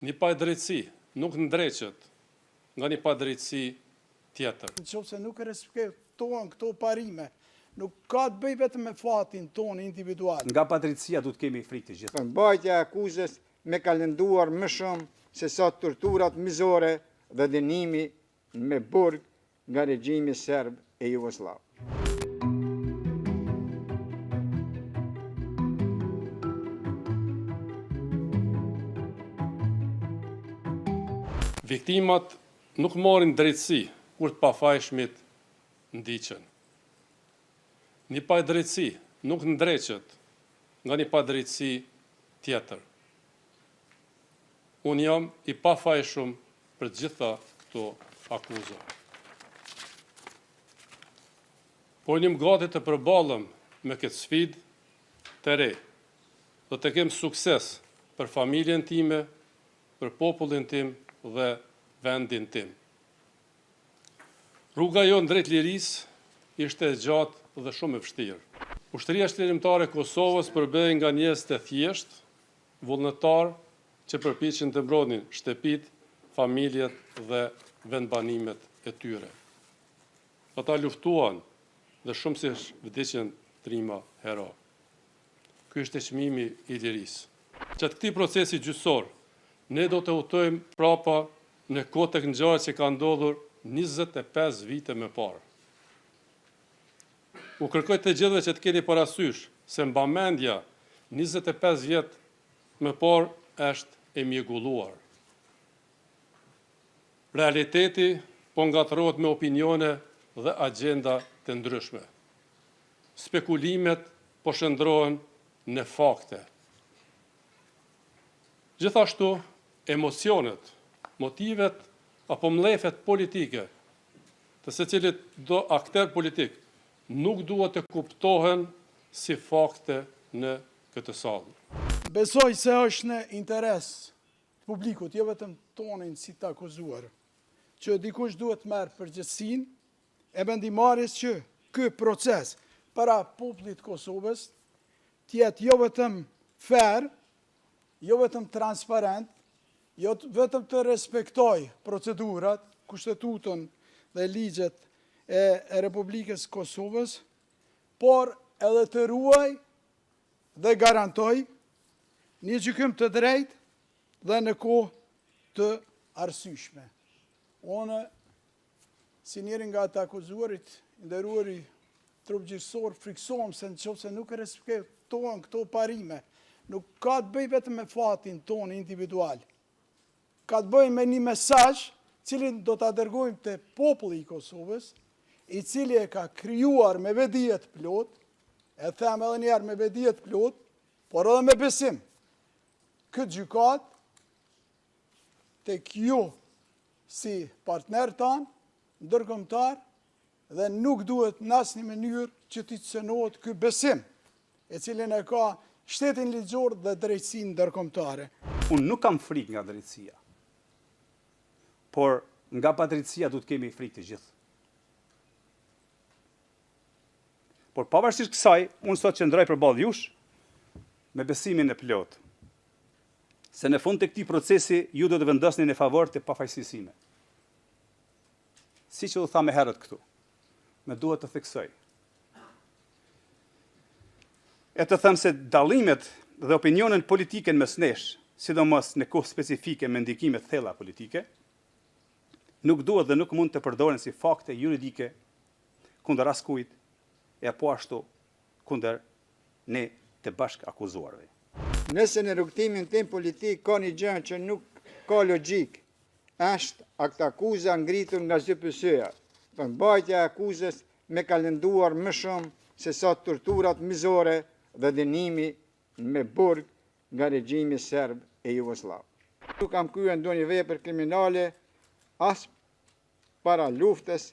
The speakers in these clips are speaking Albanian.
Një padrejtësi nuk ndreqet nga një padrejtësi tjetër. Nëse nuk respektohen këto parime, nuk ka të bëj vetëm me fatin tonë individual. Nga padrejtësia du të kemi frikë të gjithë. Mbajtja e akuzës me kalenduar më shumë se sa torturat mizore dhe dënimi me burg nga regjimi serb e Jugoslav. Viktimat nuk marrin drejtësi kur të pafajshmit ndiqen. Një padrejtësi nuk ndreqet nga një padrejtësi tjetër. Unë jam i pafajshëm për gjitha këto akuza. Por njëm gati të përballëm me këtë sfidë të re, do të kem sukses për familjen time, për popullin tim dhe vendin tim. Rruga jonë drejt lirisë ishte e gjatë dhe shumë e vështirë. Ushtria Shterimtare e Kosovës përbëhej nga njerëz të thjeshtë, vullnetar që përpiqen të mbronin shtëpitë, familjet dhe vendbanimet e tyre. Ata luftuan dhe shumësisht vdiqën trima hera. Ky ishte çmimi i lirisë. Gjatë këtij procesi gjyqësor, ne do të udhtojmë prapa në kohë të ngjarje që ka ndodhur 25 vite më parë. U kërkoj të gjithëve që të keni parasysh se mbamendja 25 vjet më parë është e mjegulluar. Realiteti po ngatërohet me opinione dhe agenda të ndryshme. Spekulimet po shndrohen në fakte. Gjithashtu, emocionet, motivet apo mlefet politike të secilit do akter politik nuk duhet të kuptohen si fakte në këtë sallë. Besoj se është në interes të publikut, jo vetëm tonin si të akuzuar, që dikush duhet merr përgjegjësinë e vendimarrjes që ky proces para popullit Kosovës të jetë jo vetëm fair, jo vetëm transparent, jo vetëm të respektoj procedurat, kushtetutën dhe ligjet e Republikës Kosovës, por edhe të ruaj dhe garantoj një gjykim të drejtë dhe në kohë të arsyeshme. Unë, si njëri nga të akuzuarit, nderuari trup gjyqësor, friksohem se nëse nuk respektohen këto parime, nuk ka të bëj vetëm me fatin tonë individual. Ka të bëj me një mesazh, cilin do ta dërgojmë te populli i Kosovës, i cili e ka krijuar me vedije të plot, e them edhe një herë me vedije të plot, por edhe me besim. Këtë gjykat tek ju si partner tanë, ndërkombëtar, dhe nuk duhet në asnjë mënyrë që t'i cënohet ky besim, e cilin e ka shtetin ligjor dhe drejtësinë ndërkombëtare. Unë nuk kam frikë nga drejtësia, por nga padrejtësia du të kemi frikë të gjithë. Por pavarësisht kësaj, unë sot qëndroj përballë jush me besimin e plot, se në fund të këtij procesi ju do të vendosni në favor të pafajësisë sime. Siç u tha më herët këtu, me duhet të theksoj. E të them se dallimet dhe opinionet politike mes nesh, sidomos në kohë specifike me ndikime të thella politike, nuk duhet dhe nuk mund të përdoren si fakte juridike kundër askujt e apo ashtu kundër ne të bashk akuzuarve. Nëse në rrugtimin tim politik ka një gjë që nuk ka logjik, është akt akuza ngritur nga ZPS-ja, për mbajtja e akuzës me kalenduar më shumë se sa torturat mizore dhe dënimi me burg nga regjimi serb e Jugoslav. Nuk kam kryer ndonjë vepër kriminale as para luftës,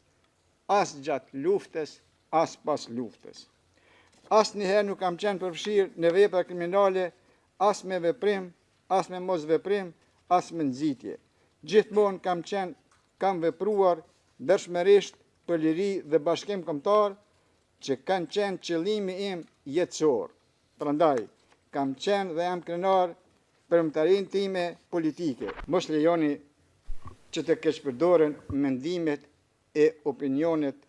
as gjatë luftës, as pas luftës. Asnjëherë nuk kam qenë përfshirë në vepra kriminale, as me veprim, as me mos veprim, as me nxitje. Gjithmonë kam vepruar dëshmërisht për liri dhe bashkim kombëtar, që kanë qenë qëllimi im jetësor. Prandaj, kam qenë dhe jam krenar përmëtarin time politike. Mos lejoni që të keqpërdoren mendimet e opinionet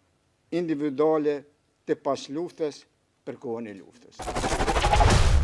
individuale të pas luftës për kohën e luftës.